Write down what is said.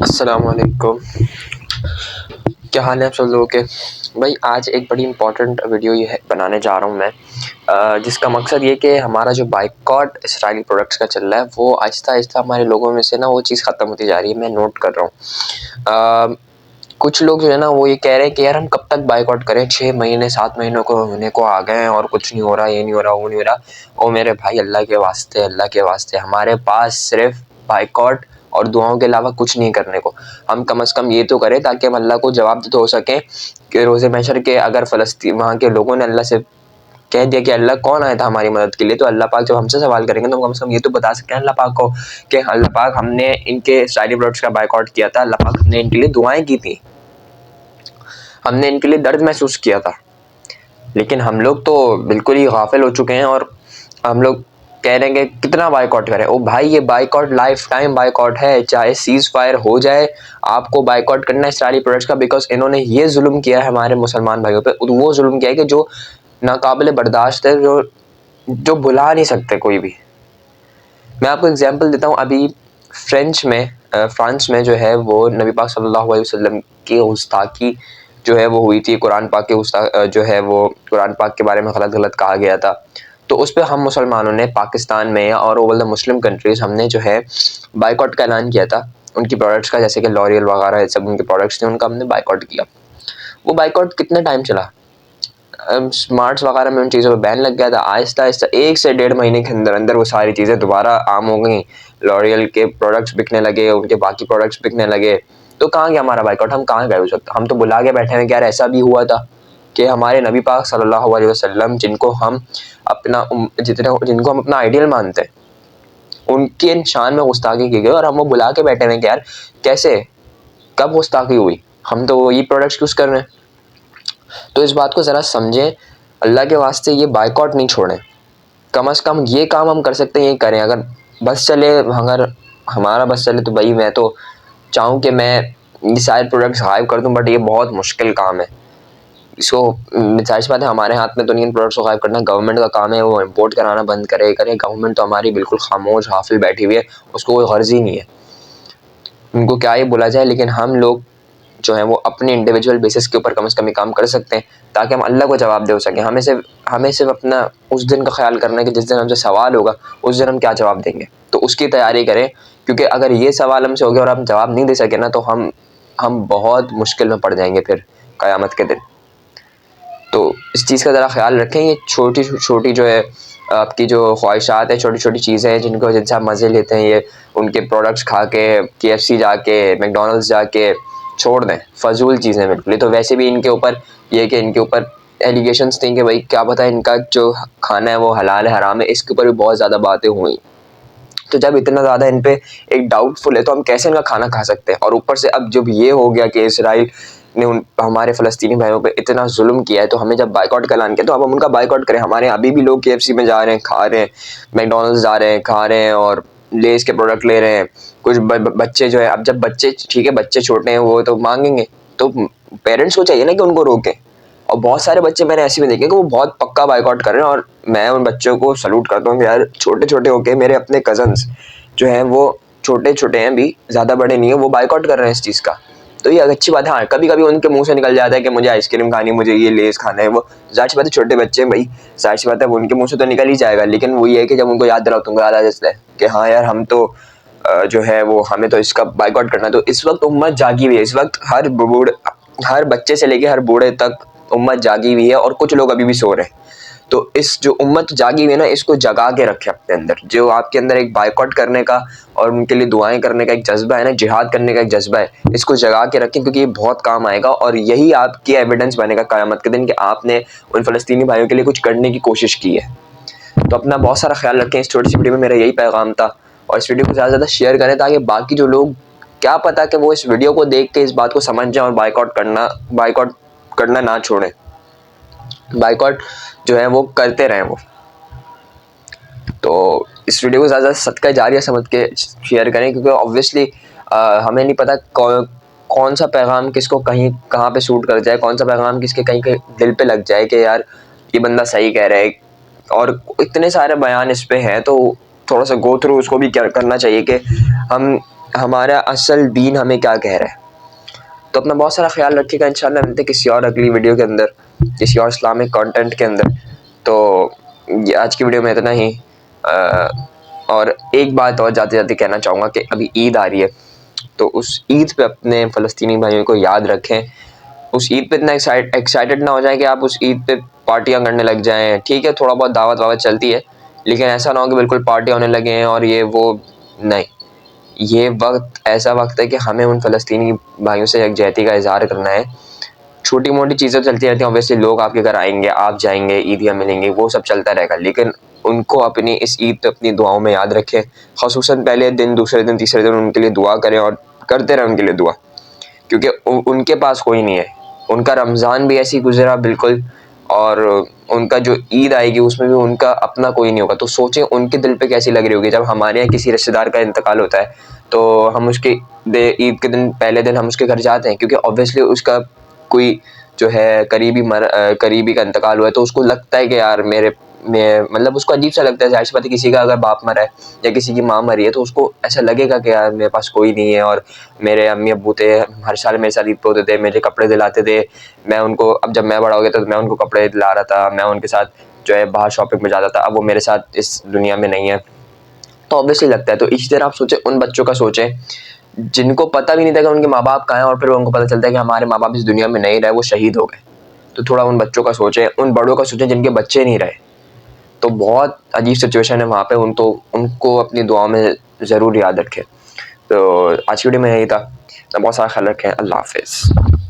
अस्सलामुअलैकुम। क्या हाल है आप सब लोगों के। भाई आज एक बड़ी इंपॉर्टेंट वीडियो ये है बनाने जा रहा हूँ मैं, जिसका मकसद ये कि हमारा जो बाइकॉट इसराइली प्रोडक्ट्स का चल रहा है वो आहिस्ता आहिस्ता हमारे लोगों में से ना वो चीज़ ख़त्म होती जा रही है। मैं नोट कर रहा हूँ कुछ लोग जो है ना वो ये कह रहे हैं कि यार हम कब तक बाइकआउट करें, 6 महीने 7 महीनों को होने को आ गए हैं और कुछ नहीं हो रहा, ये नहीं हो रहा, वो नहीं हो रहा। ओ मेरे भाई, अल्लाह के वास्ते हमारे पास सिर्फ बाइकआउट और दुआओं के अलावा कुछ नहीं करने को। हम कम से कम ये तो करें ताकि हम अल्लाह को जवाब दे तो हो सकें कि रोज़े महशर के अगर फ़लस्तीन वहाँ के लोगों ने अल्लाह से कह दिया कि अल्लाह कौन आया था हमारी मदद के लिए, तो अल्लाह पाक जब हमसे सवाल करेंगे तो हम कम से कम ये तो बता सकते हैं अल्लाह पाक को कि अल्लाह पाक हमने इनके इसराइली प्रोडक्ट्स का बाइकआउट किया था, अल्लाह पाक ने इनके लिए दुआएं की थी, हमने इनके लिए दर्द महसूस किया था। लेकिन हम लोग तो बिल्कुल ही गाफिल हो चुके हैं और हम लोग कह रहे हैं कि कितना बाइकआउट करें। ओ भाई, ये बाइकआउट लाइफ टाइम बाइकआउट है, चाहे सीज फायर हो जाए आपको बाइकआउट करना है इसराइली प्रोडक्ट्स का, बिकॉज इन्होंने ये जुल्म किया है हमारे मुसलमान भाइयों पे। वो जुल्म किया है कि जो नाकाबिले बर्दाश्त है, जो भुला नहीं सकते कोई भी। मैं आपको एग्जांपल देता हूँ। अभी फ्रांस में जो है वो नबी पाक सल्लल्लाहु अलैहि वसल्लम की गुस्ताखी जो है वो हुई थी। कुरान पाक के जो है वो कुरान पाक के बारे में गलत कहा गया था। तो उस पर हम मुसलमानों ने पाकिस्तान में और ओवल द मुस्लिम कंट्रीज़ हमने जो है बाइकआउट का ऐलान किया था उनकी प्रोडक्ट्स का, जैसे कि लॉरियल वगैरह सब उनके प्रोडक्ट्स थे, उनका हमने बाइकआउट किया। वो बाइकआउट कितना टाइम चला, स्मार्ट्स वगैरह में उन चीज़ों पर बैन लग गया था। आहिस्ता आहिस्ता 1 से 1.5 महीने के अंदर अंदर वो सारी चीज़ें दोबारा आम हो गई। लॉरियल के प्रोडक्ट्स बिकने लगे, उनके बाकी प्रोडक्ट्स बिकने लगे। तो कहाँ गया हमारा बाइकआउट, हम कहाँ गए उस वक्त। हम तो बुला के बैठे हैं कि यार ऐसा भी हुआ था कि हमारे नबी पाक सल्लल्लाहु अलैहि वसल्लम जिनको हम अपना आइडियल मानते हैं, उनके शान में गुस्ताखी की गई और हम वो बुला के बैठे हैं कि यार कैसे, कब गुस्ताखी हुई, हम तो वही प्रोडक्ट्स यूज़ कर रहे हैं। तो इस बात को ज़रा समझें, अल्लाह के वास्ते ये बाइकआउट नहीं छोड़ें। कम से कम ये काम हम कर सकते हैं ये करें। अगर बस चले, अगर हमारा बस चले तो भाई मैं तो चाहूँ कि मैं ये सारे प्रोडक्ट्स गायब कर दूँ, बट ये बहुत मुश्किल काम है। इसको जाहिर सी बात है हमारे हाथ में तो नहीं इन प्रोडक्ट्स को गायब करना, गवर्नमेंट का काम है वो इम्पोर्ट कराना बंद करे। गवर्नमेंट तो हमारी बिल्कुल खामोश गाफिल बैठी हुई है, उसको कोई गर्ज ही नहीं है, उनको क्या ही बोला जाए। लेकिन हम लोग जो है वो अपने इंडिविजुअल बेसिस के ऊपर कम से कम ये काम कर सकते हैं ताकि हम अल्लाह को जवाब दे सकें। हमें सिर्फ अपना उस दिन का ख्याल करना है कि जिस दिन हमसे सवाल होगा उस दिन हम क्या जवाब देंगे, तो उसकी तैयारी करें। क्योंकि अगर ये सवाल हमसे हो गया और हम जवाब नहीं दे सके ना, तो हम बहुत मुश्किल में पड़ जाएंगे फिर क़यामत के दिन। तो इस चीज़ का ज़रा ख्याल रखें। ये छोटी छोटी जो है आपकी जो ख्वाहिशात है, छोटी छोटी चीज़ें हैं जिनसे आप मज़े लेते हैं, ये उनके प्रोडक्ट्स खा के KFC जाके, मैकडॉनल्ड्स जाके छोड़ दें, फजूल चीज़ें बिल्कुल। तो वैसे भी इनके ऊपर ये कि इनके ऊपर एलिगेशंस थे कि भाई क्या पता इनका जो खाना है वो हलाल है हराम है, इसके ऊपर भी बहुत ज़्यादा बातें हुई। तो जब इतना ज़्यादा इन पे एक डाउटफुल है तो हम कैसे इनका खाना खा सकते हैं। और ऊपर से अब जब ये हो गया कि इसराइल ने हमारे फ़लस्तीनी भाइयों पे इतना जुल्म किया है, तो हमें जब बाइकआउट का ऐलान किया तो अब हम उनका बाइकआउट करें। हमारे यहाँ अभी भी लोग KFC में जा रहे हैं, खा रहे हैं, मैकडॉनल्ड्स जा रहे हैं, खा रहे हैं और लेस के प्रोडक्ट ले रहे हैं। कुछ बच्चे जो है, अब जब बच्चे, ठीक है बच्चे छोटे हैं वो तो मांगेंगे, तो पेरेंट्स को चाहिए ना कि उनको रोकें। और बहुत सारे बच्चे मैंने ऐसे भी देखे कि वो बहुत पक्का बाइकआउट कर रहे हैं, और मैं उन बच्चों को सलूट करता हूँ कि यार छोटे छोटे होके मेरे अपने कज़न्स जो हैं वो छोटे छोटे हैं, भी ज़्यादा बड़े नहीं है, वो बाइकआउट कर रहे हैं इस चीज़ का। तो ये अच्छी बात है। हाँ, कभी कभी उनके मुंह से निकल जाता है कि मुझे आइसक्रीम खानी, मुझे ये लेस खाना है, वो जाहिर सी बात है छोटे बच्चे हैं भाई, जाहिर सी बात है उनके मुंह से तो निकल ही जाएगा। लेकिन वो ये है कि जब उनको याद दिलाओ, तुमको याद आ जाता है कि हाँ यार हम तो जो है वो हमें तो इसका बाइकआउट करना है। तो इस वक्त उम्मत जागी हुई है, इस वक्त हर बच्चे से लेके हर बूढ़े तक उम्मत जागी हुई है और कुछ लोग अभी भी सो रहे हैं। तो इस जो उम्मत जागी हुई है ना, इसको जगा के रखे अपने अंदर। जो आपके अंदर एक बाइकआउट करने का और उनके लिए दुआएं करने का एक जज्बा है ना, जिहाद करने का एक जज्बा है, इसको जगा के रखें क्योंकि ये बहुत काम आएगा। और यही आपकी एविडेंस बनेगा क़यामत के दिन कि आपने उन फ़लस्तीनी भाइयों के लिए कुछ करने की कोशिश की है। तो अपना बहुत सारा ख्याल रखें। इस छोटी सी वीडियो में मेरा यही पैगाम था, और इस वीडियो को ज़्यादा से ज़्यादा शेयर करें ताकि बाकी जो लोग, क्या पता कि वो इस वीडियो को देख के इस बात को समझ जाएं और बाइकआउट करना ना छोड़ें, बाइकआउट जो है वो करते रहें वो। तो इस वीडियो को ज़्यादा सदका जारिया समझ के शेयर करें, क्योंकि ऑब्वियसली हमें नहीं पता कौन सा पैगाम किसको कहीं कहाँ पे सूट कर जाए, कौन सा पैगाम किसके कहीं दिल पे लग जाए कि यार ये बंदा सही कह रहा है। और इतने सारे बयान इस पे हैं, तो थोड़ा सा गो थ्रू उसको भी क्या करना चाहिए कि हम हमारा असल दीन हमें क्या कह रहा है। तो अपना बहुत सारा ख्याल रखिएगा। इंशाल्लाह मिलते किसी और अगली वीडियो के अंदर, किसी और इस्लामिक कंटेंट के अंदर। तो ये आज की वीडियो में इतना ही। और एक बात और जाते जाते कहना चाहूँगा कि अभी ईद आ रही है, तो उस ईद पे अपने फ़लस्तीनी भाइयों को याद रखें। उस ईद पे इतना एक्साइटेड ना हो जाए कि आप उस ईद पे पार्टियाँ करने लग जाएँ। ठीक है, थोड़ा बहुत दावत वावत चलती है, लेकिन ऐसा ना हो कि बिल्कुल पार्टी होने लगे हैं और ये वो। नहीं, ये वक्त ऐसा वक्त है कि हमें उन फ़लस्तीनी भाइयों से यकजहती का इज़हार करना है। छोटी मोटी चीज़ें चलती रहती हैं, ऑब्वियसली लोग आपके घर आएंगे, आप जाएंगे, ईदियाँ मिलेंगी, वो सब चलता रहेगा, लेकिन उनको अपनी इस ईद पे अपनी दुआओं में याद रखें। ख़ुसूसन पहले दिन, दूसरे दिन, तीसरे दिन उनके लिए दुआ करें और करते रहें उनके लिए दुआ, क्योंकि उनके पास कोई नहीं है। उनका रमज़ान भी ऐसे ही गुजरा बिल्कुल, और उनका जो ईद आएगी उसमें भी उनका अपना कोई नहीं होगा। तो सोचें उनके दिल पे कैसी लग रही होगी जब हमारे यहाँ किसी रिश्तेदार का इंतकाल होता है, तो हम उसके ईद के दिन, पहले दिन हम उसके घर जाते हैं, क्योंकि ऑब्वियसली उसका कोई जो है करीबी का इंतकाल हुआ है, तो उसको लगता है कि यार मतलब उसको अजीब सा लगता है। जाहिर सी बात है, किसी का अगर बाप मरा है या किसी की माँ मरी है तो उसको ऐसा लगेगा कि यार मेरे पास कोई नहीं है, और मेरे अम्मी अब्बू थे, हर साल मेरे साथ ईद पे होते थे, मेरे कपड़े दिलाते थे, मैं उनको, अब जब मैं बड़ा हो गया तो मैं उनको कपड़े दिला रहा था, मैं उनके साथ जो है बाहर शॉपिंग में जाता था, अब वो मेरे साथ इस दुनिया में नहीं है। तो ऑब्वियसली लगता है। तो इसी तरह आप सोचें, उन बच्चों का सोचें जिनको पता भी नहीं था कि उनके माँ बाप कहाँ हैं, और फिर उनको पता चलता है कि हमारे माँ बाप इस दुनिया में नहीं रहे, वो शहीद हो गए। तो थोड़ा उन बच्चों का सोचें, उन बड़ों का सोचें जिनके बच्चे नहीं रहे। तो बहुत अजीब सिचुएशन है वहाँ पे, उनको अपनी दुआओं में ज़रूर याद रखें। तो आज की वीडियो में यही था। बहुत सारा ख्याल रखें। अल्लाह हाफिज़।